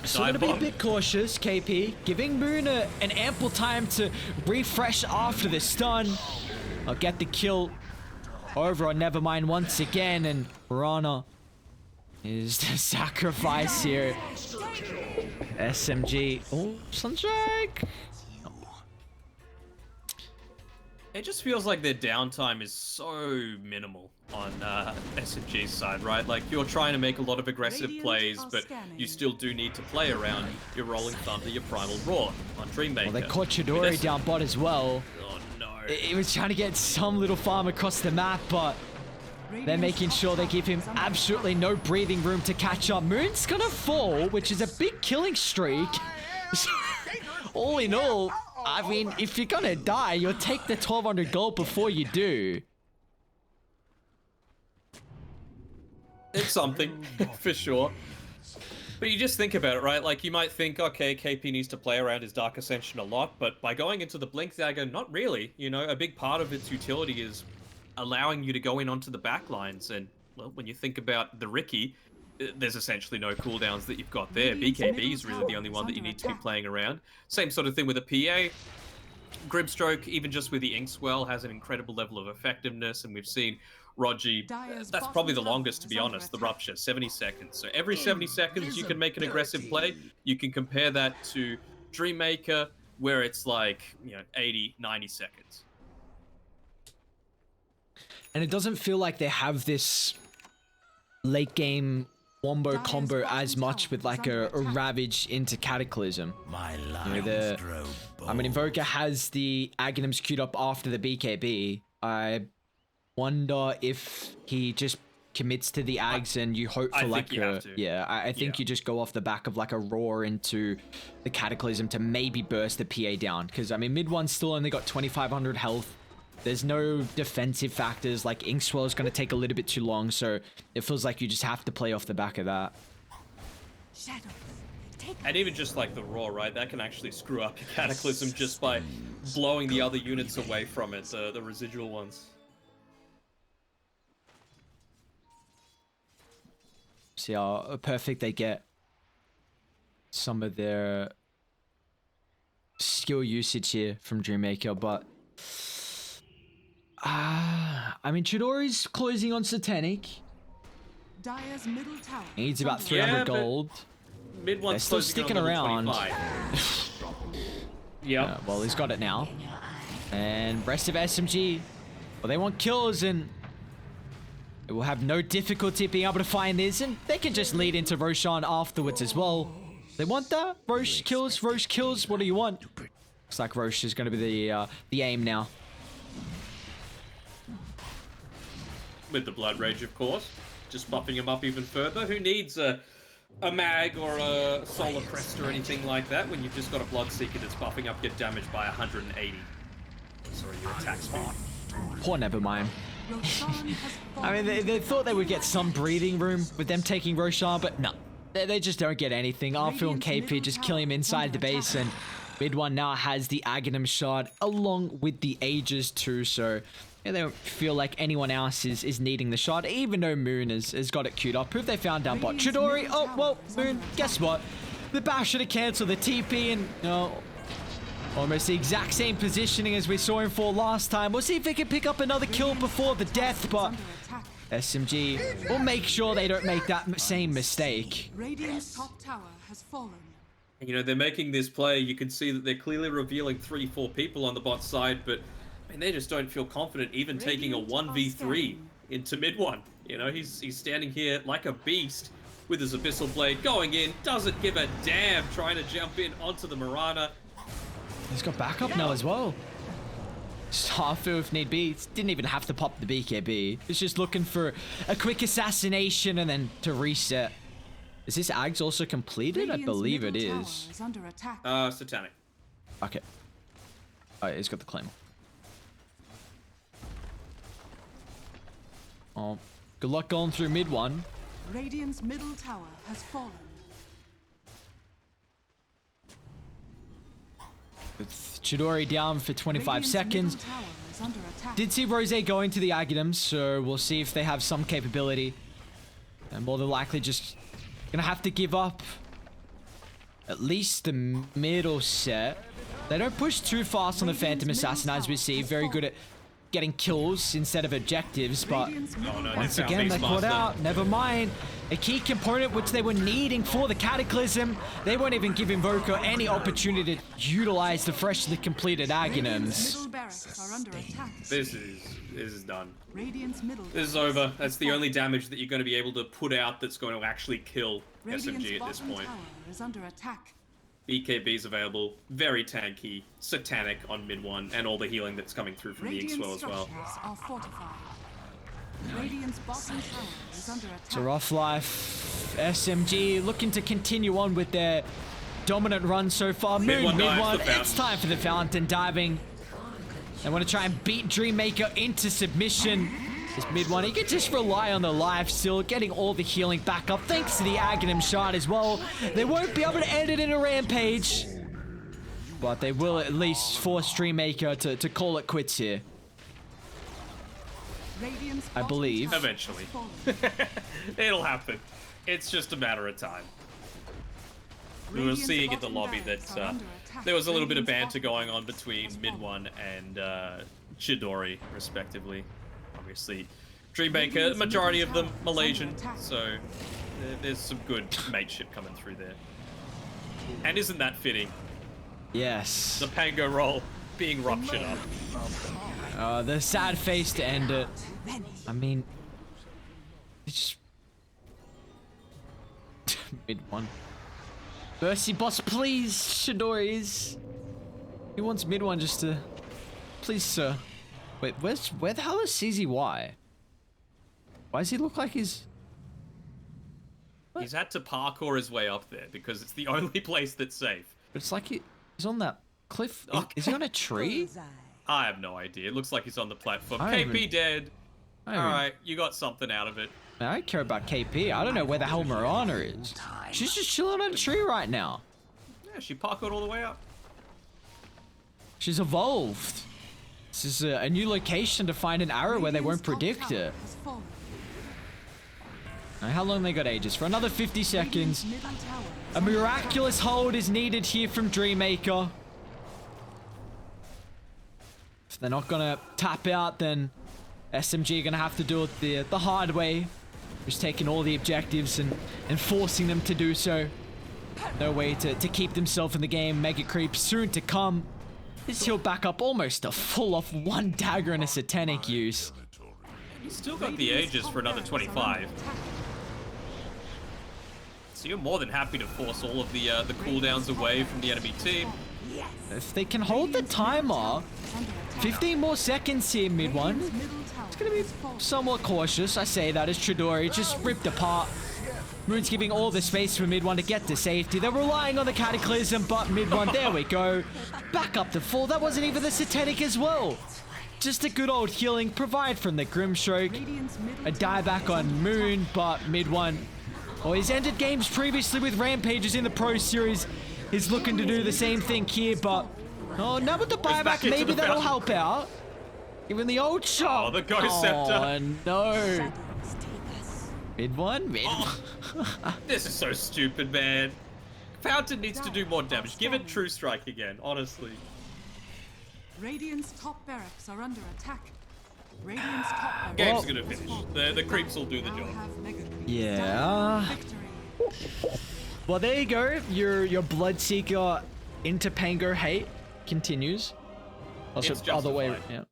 Speaker 1: So going to be a bit cautious, KP, giving Moon an ample time to refresh after the stun. I'll get the kill over on Nevermind once again, and Rana is the sacrifice here. SMG. Oh, Sunstrike.
Speaker 3: It just feels like their downtime is so minimal on SMG's side, right? Like, you're trying to make a lot of aggressive
Speaker 2: Radiant
Speaker 3: plays,
Speaker 2: are
Speaker 3: but
Speaker 2: scanning.
Speaker 3: you still do need to play around your Rolling Thunder, your Primal Roar on Dreammaker.
Speaker 1: Well, they caught
Speaker 3: I mean,
Speaker 1: Chidori
Speaker 3: that's-
Speaker 1: down bot as well.
Speaker 3: Oh no.
Speaker 1: He was trying to get some little farm across the map, but they're making sure they give him absolutely no breathing room to catch up. Moon's gonna fall, which is a big killing streak. So, all in all, I mean, if you're gonna die, you'll take the 1200 gold before you do.
Speaker 3: It's something, for sure. But you just think about it, right? Like, you might think, okay, KP needs to play around his Dark Ascension a lot, but by going into the Blink Dagger, not really. You know, a big part of its utility is allowing you to go in onto the backlines. And, well, when you think about the Riki, there's essentially no cooldowns that you've got there. BKB is really the only one that you need to be playing around. Same sort of thing with a PA. Grimstroke, even just with the Inkswell, has an incredible level of effectiveness, and we've seen Rogi,
Speaker 2: Dire's
Speaker 3: that's
Speaker 2: bottom
Speaker 3: probably the
Speaker 2: tower
Speaker 3: longest, to
Speaker 2: is
Speaker 3: be
Speaker 2: under
Speaker 3: honest, the
Speaker 2: attack.
Speaker 3: Rupture, 70 seconds. So every 70 seconds you can make an aggressive play. You can compare that to Dreammaker, where it's like, 80, 90 seconds.
Speaker 1: And it doesn't feel like they have this late game wombo
Speaker 2: Dire's
Speaker 1: combo
Speaker 2: bottom
Speaker 1: as much
Speaker 2: tower
Speaker 1: with
Speaker 2: is
Speaker 1: like
Speaker 2: under
Speaker 1: a
Speaker 2: attack.
Speaker 1: Ravage into Cataclysm.
Speaker 5: My
Speaker 1: You know,
Speaker 5: lines grow bold.
Speaker 1: I mean, Invoker has the Aghanims queued up after the BKB. I wonder if he just commits to the Ags and you hope
Speaker 3: I
Speaker 1: for
Speaker 3: think
Speaker 1: like
Speaker 3: you have to.
Speaker 1: yeah, I think
Speaker 3: Yeah.
Speaker 1: you just go off the back of like a roar into the Cataclysm to maybe burst the PA down. Because I mean, mid one's still only got 2,500 health. There's no defensive factors, like Inkswell is going to take a little bit too long, so it feels like you just have to play off the back of that.
Speaker 2: Shadows. Take
Speaker 3: And even just like the Roar, right? That can actually screw up your Cataclysm just by blowing the other units away from it, the residual ones.
Speaker 1: See how perfect they get some of their skill usage here from Dreammaker, but I mean, Chidori's closing on Satanic.
Speaker 2: Dire's middle tower.
Speaker 1: He needs about
Speaker 2: is
Speaker 1: 300
Speaker 3: Yeah, but-
Speaker 1: gold.
Speaker 3: Mid one's
Speaker 1: still
Speaker 3: closing
Speaker 1: sticking
Speaker 3: on level
Speaker 1: around.
Speaker 3: 25. Yep.
Speaker 1: Well, he's got it now. And rest of SMG, well, they want kills, and it will have no difficulty being able to find this, and they can just lead into Roshan afterwards as well. They want that. Rosh kills. What do you want? Looks like Rosh is going to be the aim now.
Speaker 3: With the Blood Rage, of course. Just buffing him up even further. Who needs a a mag or a solar crest or anything like that when you've just got a bloodseeker that's buffing up your damage by 180. Sorry, your attack speed.
Speaker 1: Poor Nevermind.
Speaker 2: Roshan has
Speaker 1: I mean,
Speaker 2: fallen
Speaker 1: they thought they would get some breathing room with them taking Roshan, but no. They just don't get anything. Arthur and KP just kill him inside the base, and mid one now has the Aghanim shard along with the Aegis too, so yeah, they don't feel like anyone else is needing the shard, even though Moon has got it queued up. Who have they found down bot? Chidori? Oh, well, Moon, guess what? The Bash should have cancelled the TP, and no. Almost the exact same positioning as we saw him for last time. We'll see if they can pick up another kill before the death, but
Speaker 2: under attack.
Speaker 1: SMG will make sure they don't make that same mistake.
Speaker 2: Radiant's top tower has fallen.
Speaker 3: You know, they're making this play. You can see that they're clearly revealing 3-4 people on the bot side, but I mean, they just don't feel confident even taking a 1v3 into mid one. You know, he's standing here like a beast with his Abyssal Blade going in, doesn't give a damn, trying to jump in onto the Mirana.
Speaker 1: He's got backup now as well. Starfield if need be. Didn't even have to pop the BKB. He's just looking for a quick assassination and then to reset. Is this Ags also completed? I
Speaker 2: Radiant's
Speaker 1: believe it
Speaker 2: middle tower
Speaker 1: is.
Speaker 2: under attack.
Speaker 3: Satanic.
Speaker 1: Okay. Alright, he's got the claim. Oh, good luck going through mid one.
Speaker 2: Radiant's middle tower has fallen.
Speaker 1: With Chidori down for 25
Speaker 2: Radiant's
Speaker 1: seconds.
Speaker 2: middle tower is under attack.
Speaker 1: Did see Rose going to the Aghanim, so we'll see if they have some capability. And more than likely just gonna have to give up at least the middle set. They don't push too fast on the Phantom Assassin, as we see. Very good at getting kills instead of objectives, but
Speaker 2: Radiant's middle
Speaker 3: no,
Speaker 1: once
Speaker 3: they found
Speaker 1: again, they caught
Speaker 3: Beastmaster.
Speaker 1: out. Never mind. A key component which they were needing for the Cataclysm. They won't even give Invoker any opportunity to utilize the freshly completed Aghanims.
Speaker 2: middle barracks are under attack.
Speaker 3: This is done.
Speaker 2: Radiant's middle
Speaker 3: This is over. That's the only damage that you're going to be able to put out that's going to actually kill
Speaker 2: Radiant's
Speaker 3: SMG at this
Speaker 2: bottom
Speaker 3: point.
Speaker 2: tower is under attack.
Speaker 3: BKB's available, very tanky, Satanic on mid one, and all the healing that's coming through from the
Speaker 2: Radiant
Speaker 3: Inkswell as well.
Speaker 2: structures are fortified. Radiant's bottom tower is under attack.
Speaker 1: It's a rough life. SMG looking to continue on with their dominant run so far.
Speaker 3: Mid
Speaker 1: Moon,
Speaker 3: one
Speaker 1: mid
Speaker 3: dives,
Speaker 1: one.
Speaker 3: the fountain.
Speaker 1: It's time for the Fountain diving. They want to try and beat Dreammaker into submission. This mid one, he can just rely on the life still, getting all the healing back up thanks to the Aghanim shard as well. They won't be able to end it in a rampage, but they will at least force Dreammaker to call it quits here.
Speaker 2: Radiant's
Speaker 1: I
Speaker 2: bottom
Speaker 1: believe.
Speaker 2: tower
Speaker 3: Eventually.
Speaker 2: has fallen.
Speaker 3: It'll happen. It's just a matter of time. We were
Speaker 2: Radiant's
Speaker 3: seeing in the
Speaker 2: bottom
Speaker 3: lobby
Speaker 2: barracks
Speaker 3: that
Speaker 2: are under attack.
Speaker 3: there was a little bit of
Speaker 2: Radiant's
Speaker 3: banter
Speaker 2: bottom
Speaker 3: going on
Speaker 2: tower
Speaker 3: between
Speaker 2: has
Speaker 3: mid
Speaker 2: fallen.
Speaker 3: one and Chidori, respectively. Obviously, Dreammaker,
Speaker 2: Radiant's
Speaker 3: majority of
Speaker 2: middle
Speaker 3: them
Speaker 2: tower is
Speaker 3: Malaysian,
Speaker 2: under attack.
Speaker 3: so there's some good mateship coming through there. And isn't that fitting?
Speaker 1: Yes.
Speaker 3: The Pango roll being ruptured up.
Speaker 1: The sad face to end it. I mean, it's just mid one. Mercy boss, please, Shidori's. He wants mid one just to, please, sir. Wait, where the hell is CZY? Why does he look like he's?
Speaker 3: He's had to parkour his way up there because it's the only place that's safe.
Speaker 1: It's like he's on that cliff. Is he on a tree?
Speaker 3: I have no idea. It looks like he's on the platform.
Speaker 1: I
Speaker 3: KP
Speaker 1: even-
Speaker 3: dead.
Speaker 1: I don't,
Speaker 3: Alright, you got something out of it.
Speaker 1: I don't care about KP. I don't know where the hell Mirana is. She's just chilling on a tree right now.
Speaker 3: Yeah, she parkoured all the way up.
Speaker 1: She's evolved. This is a new location to find an arrow where they won't
Speaker 2: Radiant's top
Speaker 1: predict
Speaker 2: tower
Speaker 1: it.
Speaker 2: has fallen.
Speaker 1: Now, how long they got Aegis? For another 50 seconds.
Speaker 2: Radiant's middle tower is
Speaker 1: A
Speaker 2: under
Speaker 1: miraculous hold is needed here from Dreammaker. If they're not gonna tap out, then SMG are gonna have to do it the hard way. Just taking all the objectives and forcing them to do so. No way to keep themselves in the game. Mega creep soon to come. He's healed back up almost a full off one dagger and a satanic use.
Speaker 3: He's still got the Aegis for another 25. So you're more than happy to force all of the cooldowns away from the enemy team.
Speaker 1: If they can hold the timer, 15 more seconds here mid one.
Speaker 2: Radiant's middle tower
Speaker 1: It's gonna be
Speaker 2: has fallen.
Speaker 1: somewhat cautious. I say that as Chidori just ripped apart. Moon's giving all the space for mid one to get to safety. They're relying on the Cataclysm, but mid one, there we go. Back up to full. That wasn't even the Satanic as well. Just a good old healing provide from the Grimstroke.
Speaker 2: Radiant's middle
Speaker 1: A dieback on Moon, but mid one. Oh, he's ended games previously with Rampages in the Pro Series. He's looking to do the same thing here, but... Oh, now with the
Speaker 3: back
Speaker 1: buyback,
Speaker 3: into
Speaker 1: maybe
Speaker 3: the
Speaker 1: that'll
Speaker 3: fountain.
Speaker 1: help out. Even the old shot.
Speaker 3: Oh, the Ghost Scepter.
Speaker 1: Oh, no.
Speaker 2: shadows take us.
Speaker 1: Mid one? Mid
Speaker 3: This is so stupid, man. Fountain needs to do more damage. Give it True Strike again, honestly.
Speaker 2: Radiant's top barracks are under attack. Radiant's top
Speaker 3: Game's
Speaker 2: barracks.
Speaker 3: gonna finish. The creeps will do the
Speaker 2: now
Speaker 3: job.
Speaker 2: have mega creeps.
Speaker 1: Yeah.
Speaker 2: Victory.
Speaker 1: Well, there you go. Your Bloodseeker into Pango hate continues. Also,
Speaker 3: It's
Speaker 1: other way.
Speaker 3: justified.
Speaker 1: Yeah.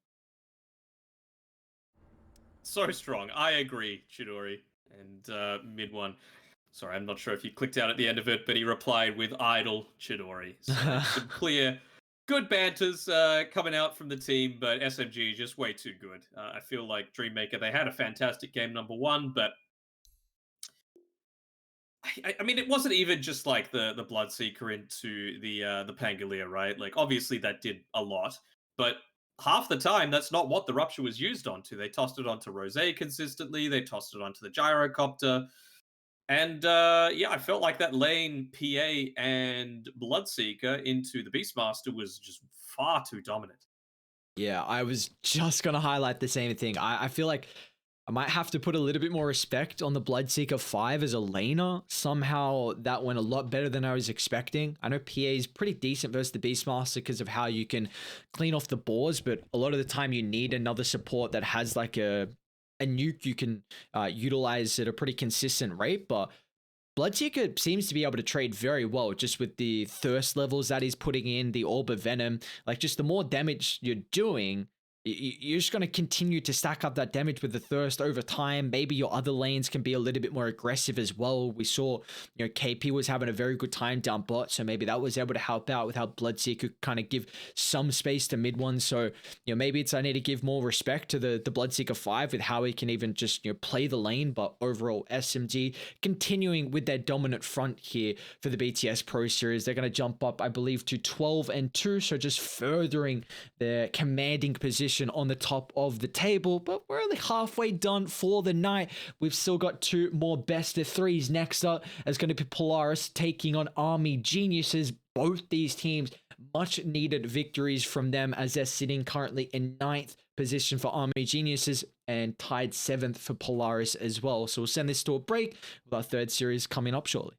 Speaker 3: So strong. I agree, Chidori. And mid one. Sorry, I'm not sure if you clicked out at the end of it, but he replied with idle Chidori. So some clear, good banters coming out from the team, but SMG just way too good. I feel like Dreammaker, they had a fantastic game number one, but I mean, it wasn't even just like the Bloodseeker into the Pangolier, right? Like, obviously that did a lot, but half the time that's not what the Rupture was used onto. They tossed it onto Rosé consistently. They tossed it onto the Gyrocopter. And yeah, I felt like that lane PA and Bloodseeker into the Beastmaster was just far too dominant.
Speaker 1: Yeah, I was just going to highlight the same thing. I feel like I might have to put a little bit more respect on the Bloodseeker 5 as a laner. Somehow that went a lot better than I was expecting. I know PA is pretty decent versus the Beastmaster because of how you can clean off the boars, but a lot of the time you need another support that has like a nuke you can utilize at a pretty consistent rate. But Bloodseeker seems to be able to trade very well just with the thirst levels that he's putting in, the Orb of Venom. Like, just the more damage you're doing, you're just going to continue to stack up that damage with the thirst over time. Maybe your other lanes can be a little bit more aggressive as well. We saw, KP was having a very good time down bot, so maybe that was able to help out with how Bloodseeker could kind of give some space to mid one. So, maybe I need to give more respect to the Bloodseeker 5 with how he can even just, play the lane, but overall SMG continuing with their dominant front here for the BTS Pro Series. They're going to jump up, I believe, to 12-2, so just furthering their commanding position on the top of the table. But we're only halfway done for the night. We've still got two more best of threes. Next up is going to be Polaris taking on Army Geniuses. Both these teams, much needed victories from them as they're sitting currently in 9th position for Army Geniuses and tied 7th for Polaris as well. So we'll send this to a break with our third series coming up shortly.